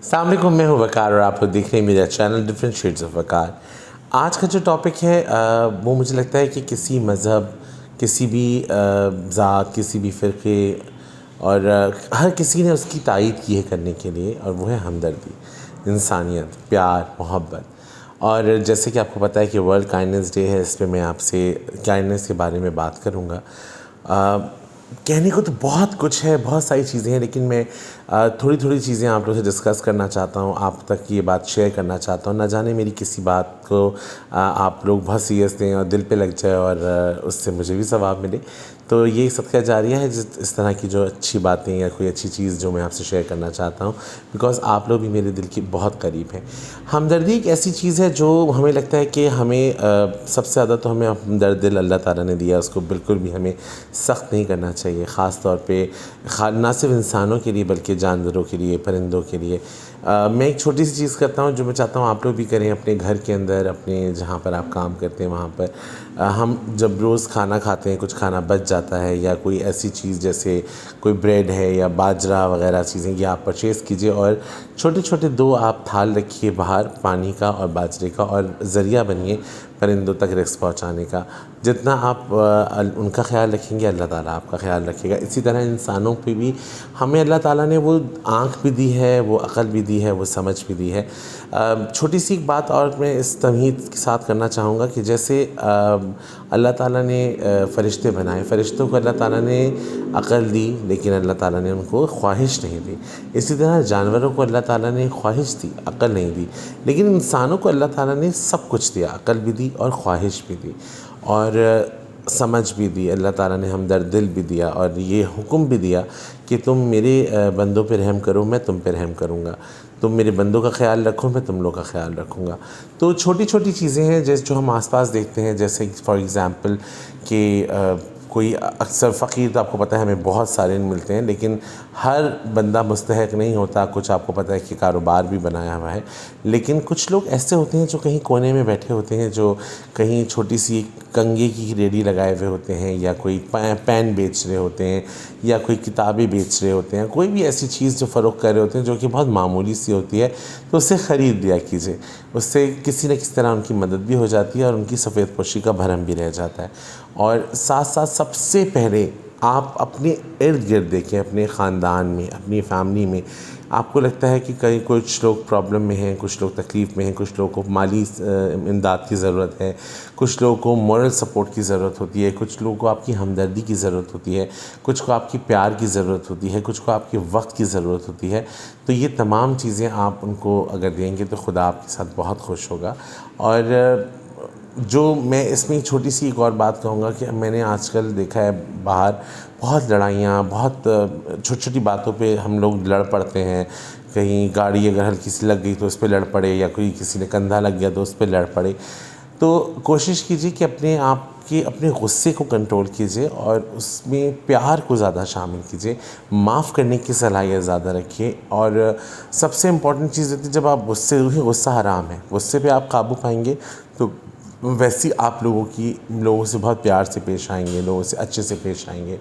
अस्सलाम वालेकुम, मैं हूँ वकार और आप लोग देख रहे हैं मेरा चैनल डिफरेंट शेड्स ऑफ वकार। आज का जो टॉपिक है वो मुझे लगता है कि किसी मज़हब, किसी भी ज़ात, किसी भी फ़िरक़े और हर किसी ने उसकी तायीद की है करने के लिए, और वो है हमदर्दी, इंसानियत, प्यार, मोहब्बत। और जैसे कि आपको पता है कि वर्ल्ड काइंडनेस डे है, इस पे मैं आपसे काइंडनेस के बारे में बात करूँगा। कहने को तो बहुत कुछ है, बहुत सारी चीज़ें हैं, लेकिन मैं थोड़ी थोड़ी चीज़ें आप लोगों से डिस्कस करना चाहता हूँ, आप तक ये बात शेयर करना चाहता हूँ। ना जाने मेरी किसी बात को आप लोग बहुत सीरियस लें और दिल पे लग जाए और उससे मुझे भी सवाब मिले। तो ये सदका जारिया है इस तरह की जो अच्छी बातें या कोई अच्छी चीज़ जो मैं आपसे शेयर करना चाहता हूँ, बिकॉज़ आप लोग भी मेरे दिल के बहुत करीब हैं। हमदर्दी एक ऐसी चीज़ है जो हमें लगता है कि हमें सबसे ज़्यादा तो हमें हमदर्द दिल अल्लाह ताला ने दिया, उसको बिल्कुल भी हमें सख्त नहीं करना चाहिए। ख़ास तौर पे ना सिर्फ इंसानों के लिए बल्कि जानवरों के लिए, परिंदों के लिए। मैं एक छोटी सी चीज़ करता हूँ जो मैं चाहता हूँ आप लोग भी करें अपने घर के अंदर, अपने जहाँ पर आप काम करते हैं वहाँ पर। हम जब रोज़ खाना खाते हैं, कुछ खाना बच जाता है या कोई ऐसी चीज़ जैसे कोई ब्रेड है या बाजरा वगैरह चीज़ें, ये आप परचेज़ कीजिए और छोटे छोटे 2 आप थाल रखिए बाहर पानी का और बाजरे का, और ज़रिया बनिए परिंदों तक रिज़्क़ पहुँचाने का। जितना आप उनका ख़्याल रखेंगे, अल्लाह ताला आपका ख़्याल रखेगा। इसी तरह इंसानों पे भी हमें अल्लाह ताला ने वो आँख भी दी है, वो अक़ल भी दी है, वो समझ भी दी है। छोटी सी एक बात और मैं इस तमहीद के साथ करना चाहूँगा कि जैसे अल्लाह ताला ने फ़रिश्ते बनाए, फ़रिश्तों को अल्लाह ताला ने अक़ल दी, लेकिन अल्लाह ताला ने उनको ख्वाहिश नहीं दी। इसी तरह जानवरों को अल्लाह ताला ने ख्वाहिश दी, अक़ल नहीं दी, लेकिन इंसानों को अल्लाह ताला ने सब कुछ दिया, अक़ल भी दी और ख्वाहिश भी दी और समझ भी दी। अल्लाह ताला ने हमदर्द दिल भी दिया और ये हुक्म भी दिया कि तुम मेरे बंदों पे रहम करो, मैं तुम पे रहम करूँगा। तुम मेरे बंदों का ख़्याल रखो, मैं तुम लोग का ख़्याल रखूँगा। तो छोटी छोटी चीज़ें हैं जैसे जो हम आसपास देखते हैं, जैसे फॉर एग्ज़ाम्पल कि कोई अक्सर फ़कीर तो आपको पता है हमें बहुत सारे मिलते हैं, लेकिन हर बंदा मुस्तहक़ नहीं होता। कुछ आपको पता है कि कारोबार भी बनाया हुआ है, लेकिन कुछ लोग ऐसे होते हैं जो कहीं कोने में बैठे होते हैं, जो कहीं छोटी सी कंघी की रेडी लगाए हुए होते हैं, या कोई पेन बेच रहे होते हैं, या कोई किताबें बेच रहे होते हैं, कोई भी ऐसी चीज़ जो फ़रोख्त कर रहे होते हैं जो कि बहुत मामूली सी होती है, तो उससे ख़रीद लिया कीजिए। उससे किसी न किसी तरह उनकी मदद भी हो जाती है और उनकी सफ़ेद पोशी का भरम भी रह जाता है। और साथ साथ सबसे पहले आप अपने इर्द गिर्द देखें, अपने ख़ानदान में, अपनी फ़ैमिली में आपको लगता है कि कहीं कुछ लोग प्रॉब्लम में हैं, कुछ लोग तकलीफ़ में हैं, कुछ लोगों को माली इमदाद की ज़रूरत है, कुछ लोगों को मॉरल सपोर्ट की ज़रूरत होती है, कुछ लोगों को आपकी हमदर्दी की ज़रूरत होती है, कुछ को आपकी प्यार की ज़रूरत होती है, कुछ को आपके वक्त की ज़रूरत होती है। तो ये तमाम चीज़ें आप उनको अगर देंगे तो खुदा आपके साथ बहुत खुश होगा। और जो मैं इसमें छोटी सी एक और बात कहूँगा कि मैंने आजकल देखा है बाहर बहुत लड़ाइयाँ, बहुत छोटी छोटी बातों पे हम लोग लड़ पड़ते हैं। कहीं गाड़ी अगर हल्की सी लग गई तो उस पे लड़ पड़े, या कोई किसी ने कंधा लग गया तो उस पे लड़ पड़े। तो कोशिश कीजिए कि अपने आप के अपने गुस्से को कंट्रोल कीजिए और उसमें प्यार को ज़्यादा शामिल कीजिए, माफ़ करने की सलाहियत ज़्यादा रखिए। और सबसे इम्पॉर्टेंट चीज़ होती है जब आप गुस्सा हराम है, गुस्से पे आप काबू पाएंगे तो वैसे आप लोगों से बहुत प्यार से पेश आएंगे, लोगों से अच्छे से पेश आएंगे।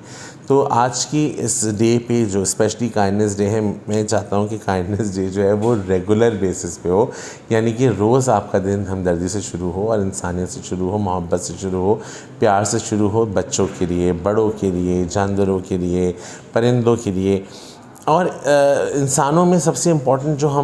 तो आज की इस डे पे जो स्पेशली काइंडनेस डे है, मैं चाहता हूँ कि काइंडनेस डे जो है वो रेगुलर बेसिस पे हो, यानी कि रोज़ आपका दिन हमदर्दी से शुरू हो और इंसानियत से शुरू हो, मोहब्बत से शुरू हो, प्यार से शुरू हो, बच्चों के लिए, बड़ों के लिए, जानवरों के लिए, परिंदों के लिए। और इंसानों में सबसे इम्पॉर्टेंट जो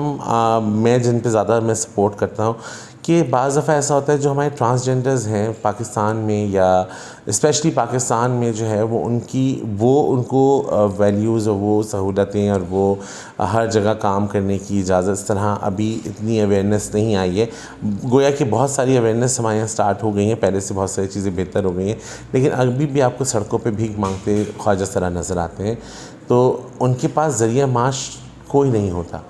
मैं जिन पे ज़्यादा मैं सपोर्ट करता हूँ कि बाज़ दफ़ा ऐसा होता है जो हमारे ट्रांसजेंडर्स हैं पाकिस्तान में, या स्पेशली पाकिस्तान में जो है वो उनको वैल्यूज़ और वो सहूलतें और वो हर जगह काम करने की इजाज़त इस तरह अभी इतनी अवेयरनेस नहीं आई है। गोया कि बहुत सारी अवेयरनेस हमारे यहाँ स्टार्ट हो गई हैं, पहले से बहुत सारी चीज़ें बेहतर हो गई हैं, लेकिन अभी भी आपको सड़कों पे भीख मांगते ख्वाजा सरा नज़र आते हैं। तो उनके पास ज़रिया माश कोई नहीं होता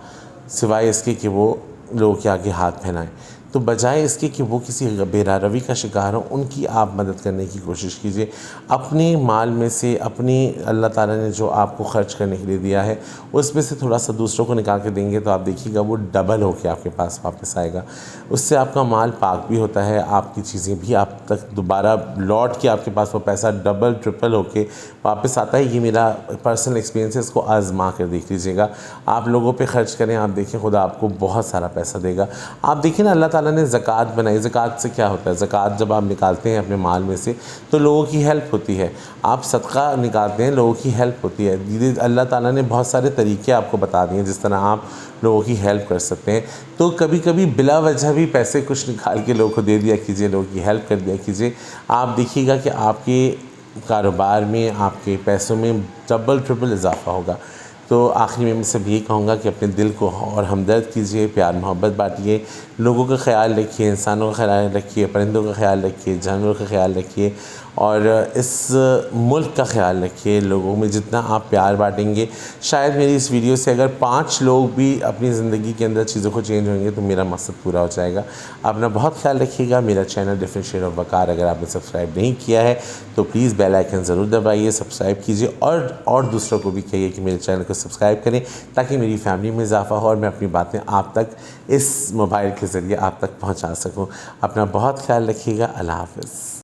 सिवाय इसके कि वो लोगों के आगे हाथ फैलाएं। तो बजाय इसके कि वो किसी बेरारवी का शिकार हो, उनकी आप मदद करने की कोशिश कीजिए। अपने माल में से, अपनी अल्लाह ताला ने जो आपको ख़र्च करने के लिए दिया है, उसमें से थोड़ा सा दूसरों को निकाल के देंगे तो आप देखिएगा वो डबल होके आपके पास वापस आएगा। उससे आपका माल पाक भी होता है, आपकी चीज़ें भी आप तक दोबारा लौट के आपके पास वो पैसा डबल ट्रिपल होके वापस आता है। ये मेरा पर्सनल एक्सपीरियंस है, इसको आज़मा कर देख लीजिएगा। आप लोगों पे ख़र्च करें, आप देखें खुदा आपको बहुत सारा पैसा देगा। आप देखिए ना, अल्लाह ताला ने ज़कात बनाई। ज़कात से क्या होता है? ज़कात जब आप निकालते हैं अपने माल में से तो लोगों की हेल्प होती है। आप सदका निकालते हैं, लोगों की हेल्प होती है। दीदी अल्लाह ताला ने बहुत सारे तरीके आपको बता दिए जिस तरह आप लोगों की हेल्प कर सकते हैं। तो कभी कभी बिला वजह भी पैसे कुछ निकाल के लोगों को दे दिया कीजिए, लोगों की हेल्प कर दिया कीजिए। आप देखिएगा कि आपके कारोबार में, आपके पैसों में डबल ट्रिपल इजाफा होगा। तो आखिरी में मैं सब यही कहूँगा कि अपने दिल को और हमदर्द कीजिए, प्यार मोहब्बत बांटिए, लोगों का ख्याल रखिए, इंसानों का ख्याल रखिए, परिंदों का ख्याल रखिए, जानवरों का ख्याल रखिए और इस मुल्क का ख्याल रखिए। लोगों में जितना आप प्यार बांटेंगे, शायद मेरी इस वीडियो से अगर 5 लोग भी अपनी ज़िंदगी के अंदर चीज़ों को चेंज होंगे तो मेरा मकसद पूरा हो जाएगा। अपना बहुत ख्याल रखिएगा। मेरा चैनल डिफरेंट शेड ऑफ वकार अगर आपने सब्सक्राइब नहीं किया है तो प्लीज़ बेल आइकन ज़रूर दबाइए, सब्सक्राइब कीजिए और दूसरों को भी कहिए कि मेरे चैनल को सब्सक्राइब करें ताकि मेरी फैमिली में इजाफा हो और मैं अपनी बातें आप तक इस मोबाइल के ज़रिए आप तक पहुंचा सकूं। अपना बहुत ख्याल रखिएगा। अल्लाह हाफ़िज़।